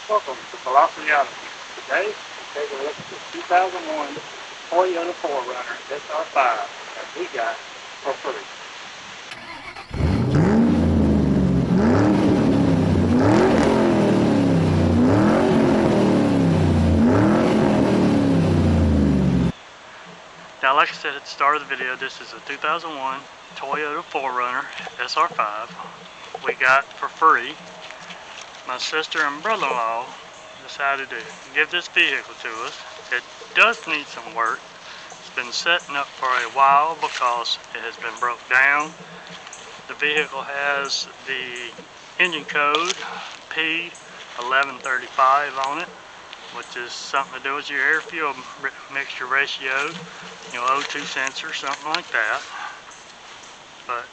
Welcome to Velocity Auto. Today, we'll take a look at the 2001 Toyota 4Runner SR5 that we got for free. Now, like I said at the start of the video, this is a 2001 Toyota 4Runner SR5 we got for free. My sister and brother-in-law decided to give this vehicle to us. It does need some work. It's been setting up for a while because it has been broke down. The vehicle has the engine code P1135 on it, which is something to do with your air-fuel mixture ratio, O2 sensor, something like that. But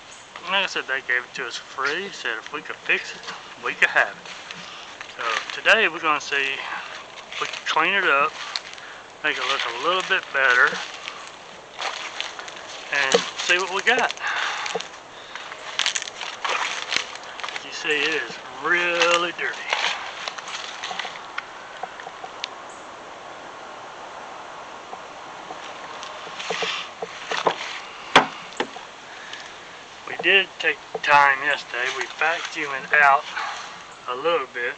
like I said, they gave it to us for free. Said if we could fix it, we could have it. So today we're going to see if we can clean it up, make it look a little bit better, and see what we got. As you see, it is really dirty. We did take time yesterday. We vacuumed it out a little bit.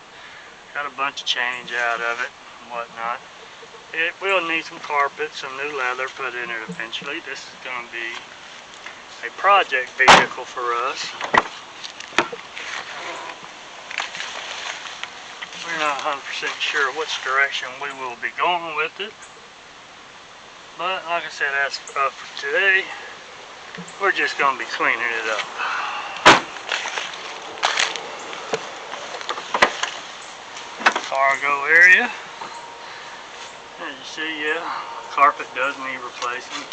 Got a bunch of change out of it and whatnot. It will need some carpet, some new leather put in it eventually. This is going to be a project vehicle for us. We're not 100% sure which direction we will be going with it. But like I said, as for today, we're just going to be cleaning it up. Cargo area. As you see, yeah, carpet does need replacing.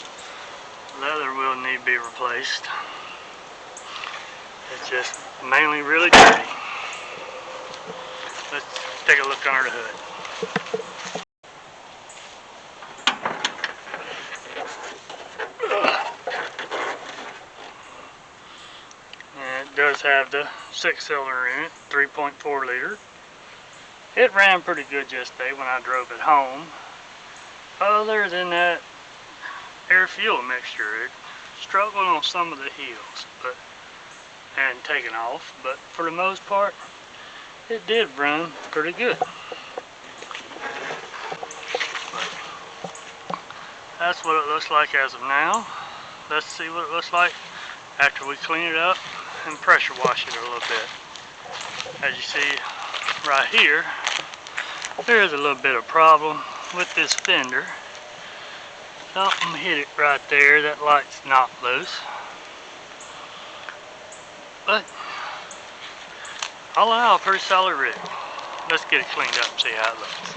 Leather will need to be replaced. It's just mainly really dirty. Let's take a look under the hood. And it does have the 6-cylinder in it, 3.4 liter. It ran pretty good yesterday when I drove it home. Other than that air-fuel mixture, it struggled on some of the hills, and taking off. But for the most part, it did run pretty good. But that's what it looks like as of now. Let's see what it looks like after we clean it up and pressure wash it a little bit. As you see right here, there's a little bit of problem with this fender. Something hit it right there. That light's knocked loose. But all in all, a pretty solid rig. Let's get it cleaned up and see how it looks.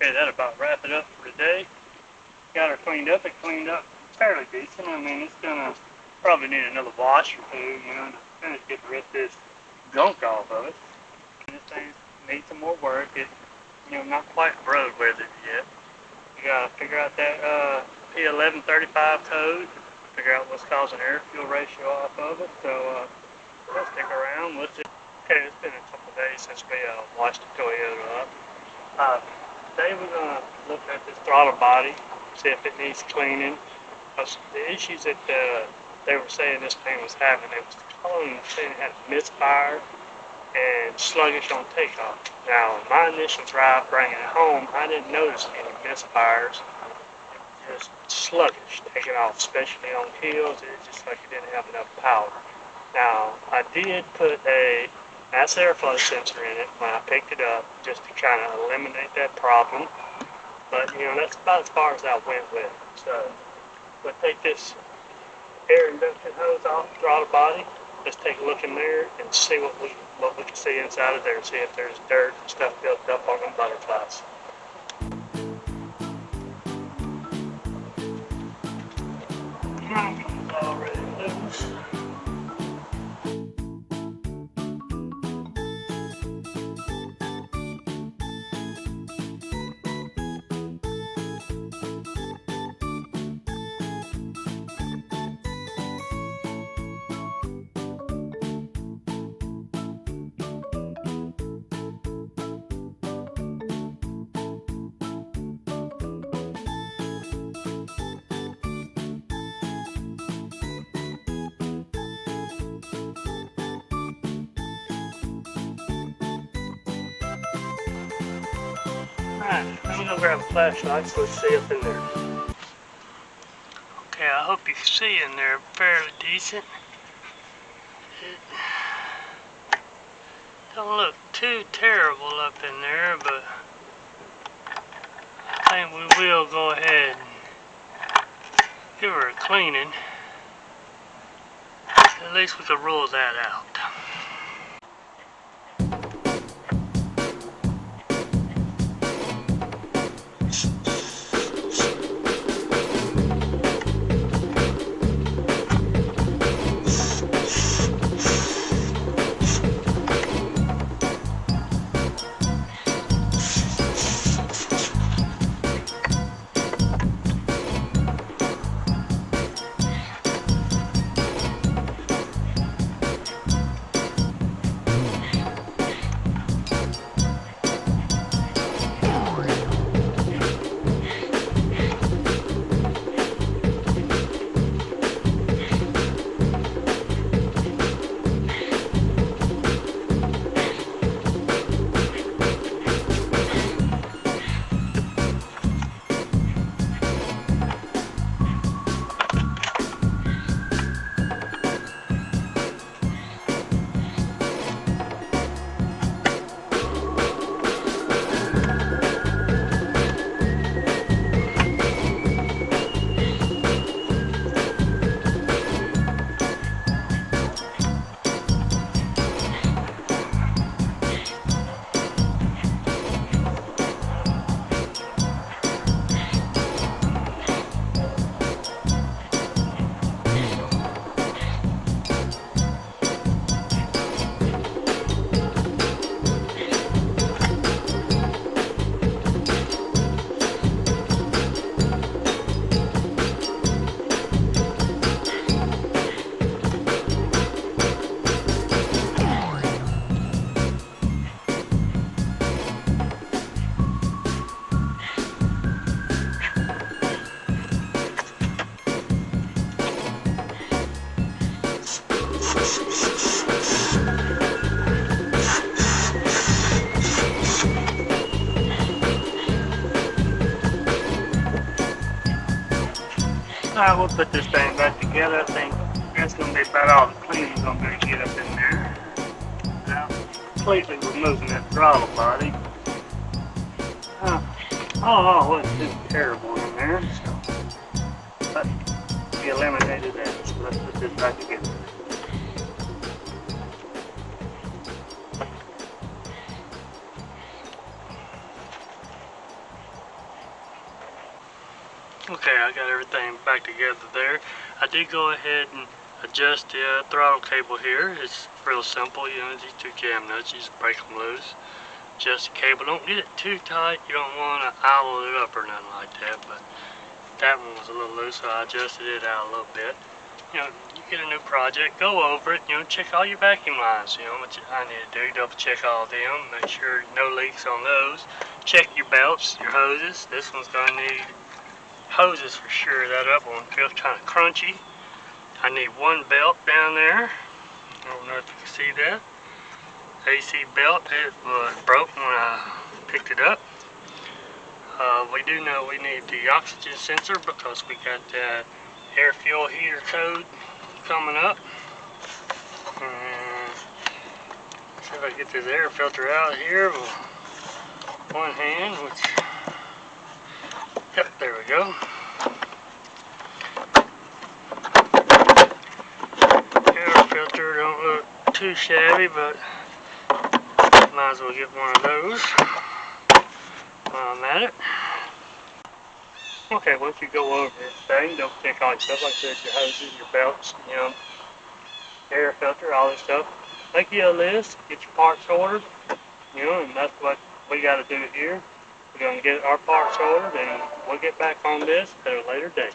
Okay, that'll about wrap it up for today. Got her cleaned up. It cleaned up fairly decent. I mean, it's gonna probably need another wash or two, you know, to finish getting the rest of this gunk off of it. This thing needs some more work. It's, you know, not quite road weathered yet. You gotta figure out that P1135 code, figure out what's causing air fuel ratio off of it. So let's stick around. Okay, it's been a couple days since we washed the Toyota up. Today we're gonna look at this throttle body, see if it needs cleaning. Because the issues that they were saying this thing was having, it was saying it had misfire and sluggish on takeoff. Now, in my initial drive bringing it home, I didn't notice any misfires. It was just sluggish taking off, especially on hills. It was just like it didn't have enough power. Now, I did put a mass airflow sensor in it when I picked it up, just to kind of eliminate that problem. But, you know, that's about as far as I went with it. So, we'll take this air induction hose off the throttle body. Let's take a look in there and see what we can see inside of there, see if there's dirt and stuff built up on the butterflies. Already loose. Alright, I'm gonna grab a flashlight so we see up in there. Okay, I hope you see in there fairly decent. It don't look too terrible up in there, but I think we will go ahead and give her a cleaning. At least we can rule that out. Alright, we'll put this thing back together. I think that's going to be about all the cleaning I'm going to get up in there. Now, completely removing that throttle body. Oh, wasn't too terrible in there. So, but we eliminated that. So let's put this back together. Okay, I got everything back together there. I did go ahead and adjust the throttle cable here. It's real simple, you know, these two jam nuts, you just break them loose. Adjust the cable, don't get it too tight, you don't want to owl it up or nothing like that, but that one was a little loose, so I adjusted it out a little bit. You know, you get a new project, go over it, you know, check all your vacuum lines, you know, what I need to do, double check all of them, make sure no leaks on those. Check your belts, your hoses. This one's going to need hoses for sure. That other one feels kind of crunchy. I need one belt down there. I don't know if you can see that. AC belt, it was broke when I picked it up. We do know we need the oxygen sensor because we got that air fuel heater code coming up. And see if I can get this air filter out here with one hand, which, yep, there we go. Air filter don't look too shabby, but might as well get one of those while I'm at it. Okay, once you go over everything, don't check all your stuff, like I said, your hoses, your belts, you know, air filter, all this stuff. Make you a list, get your parts ordered, you know, and that's what we got to do here. We're going to get our parts ordered, and we'll get back on this at a later date.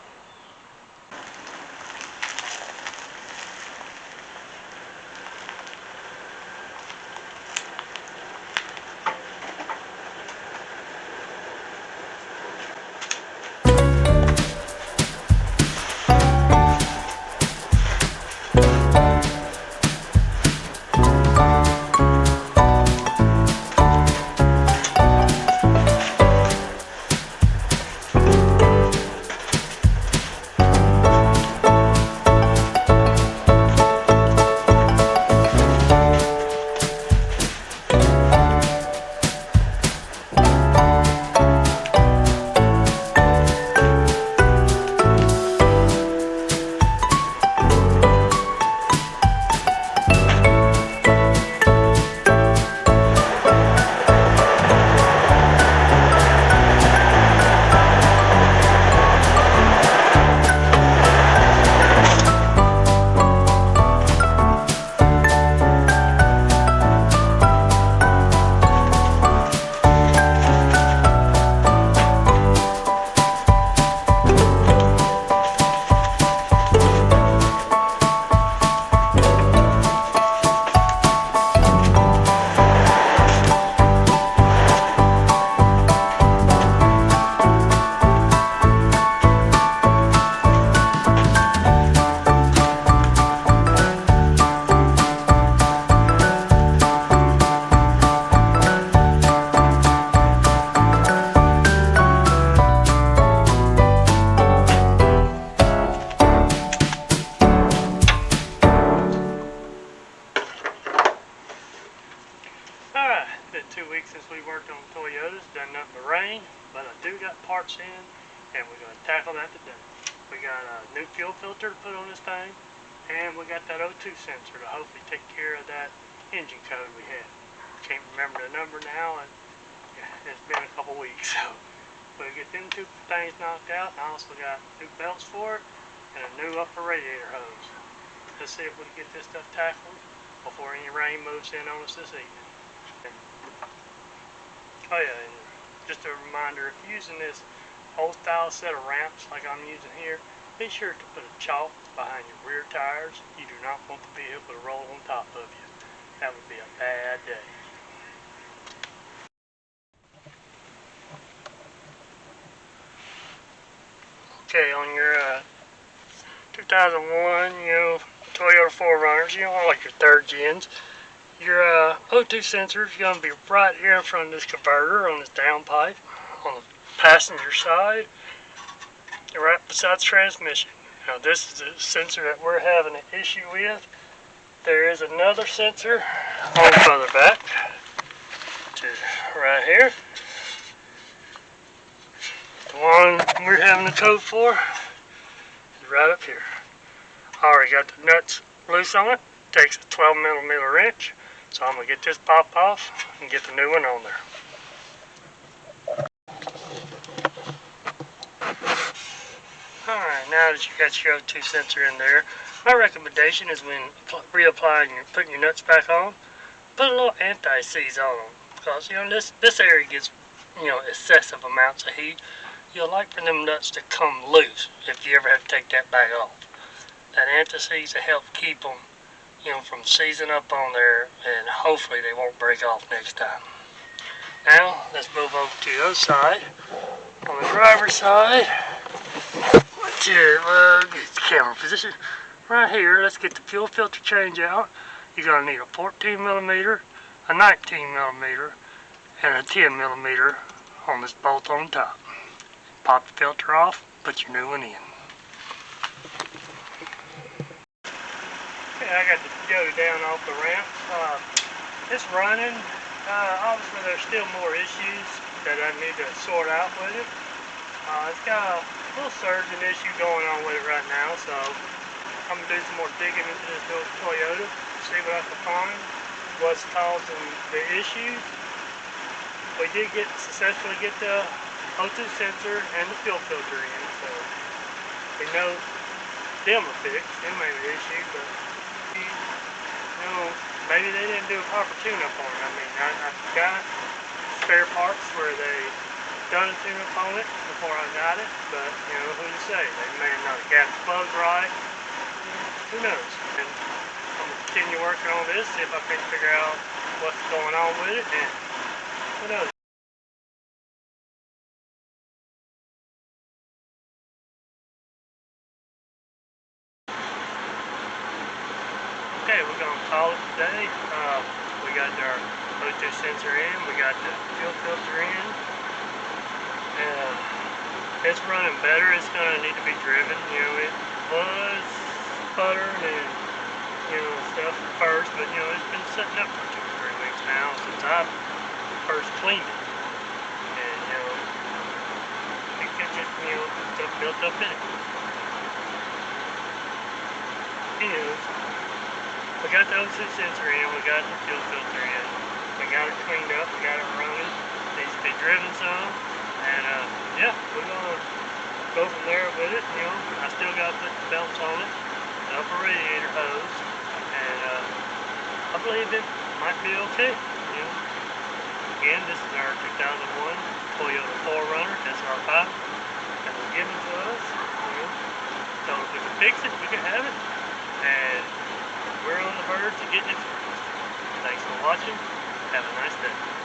Alright, been 2 weeks since we worked on Toyotas, done nothing but rain, but I do got parts in, and we're going to tackle that today. We got a new fuel filter to put on this thing, and we got that O2 sensor to hopefully take care of that engine code we had. Can't remember the number now, and it's been a couple weeks, so we'll get them two things knocked out. I also got new belts for it, and a new upper radiator hose. Let's see if we can get this stuff tackled before any rain moves in on us this evening. Oh yeah, and just a reminder, if you're using this old style set of ramps like I'm using here, be sure to put a chalk behind your rear tires. You do not want the vehicle to roll on top of you. That would be a bad day. Okay, on your 2001, you know, Toyota 4Runners, you know, like your third gens, your O2 sensor is going to be right here in front of this converter on this downpipe on the passenger side, right beside the transmission. Now this is the sensor that we're having an issue with. There is another sensor on further back, which is right here. The one we're having the code for is right up here. I already got the nuts loose on it. Takes a 12mm wrench. So I'm going to get this popped off and get the new one on there. now that you got your O2 sensor in there, my recommendation is when reapplying and putting your nuts back on, put a little anti-seize on them, because you know this area gets excessive amounts of heat. You'll like for them nuts to come loose if you ever have to take that back off. That anti-seize will help keep them from seizing up on there, and hopefully they won't break off next time. Now let's move over to the other side. On the driver's side, get the camera position right here. Let's get the fuel filter change out. You're going to need a 14 millimeter, a 19 millimeter, and a 10 millimeter on this bolt on top. Pop the filter off, put your new one in. Okay, I got the Joe down off the ramp. It's running. Obviously there's still more issues that I need to sort out with it. It's got a little surging issue going on with it right now, so I'm going to do some more digging into this little Toyota, see what I can find, what's causing the issues. We did successfully get the O2 sensor and the fuel filter in, so we know them are fixed. Them ain't an issue, but maybe they didn't do a proper tune-up on it. I mean, I got spare parts where they done a tune-up on it before I got it, but who to say? They may have not got the plugs right. Who knows? And I'm gonna continue working on this, see if I can figure out what's going on with it, and who knows? Okay, we're gonna call it today. We got our O2 sensor in, we got the fuel filter in. It's running better. It's gonna need to be driven. It was sputtering and stuff at first, but it's been sitting up for 2 or 3 weeks now since I first cleaned it, and it could just stuff built up in it. Anyways, we got the O2 sensor in, we got the fuel filter in, we got it cleaned up, we got it running. Needs to be driven some, and yeah, we're gonna go from there with it. I still got to put the belts on it, the upper radiator hose, and I believe it might be okay. Again, this is our 2001 Toyota 4Runner SR5 that was given to us. So if we can fix it, we can have it, and we're on the verge of getting it fixed. Thanks for watching. Have a nice day.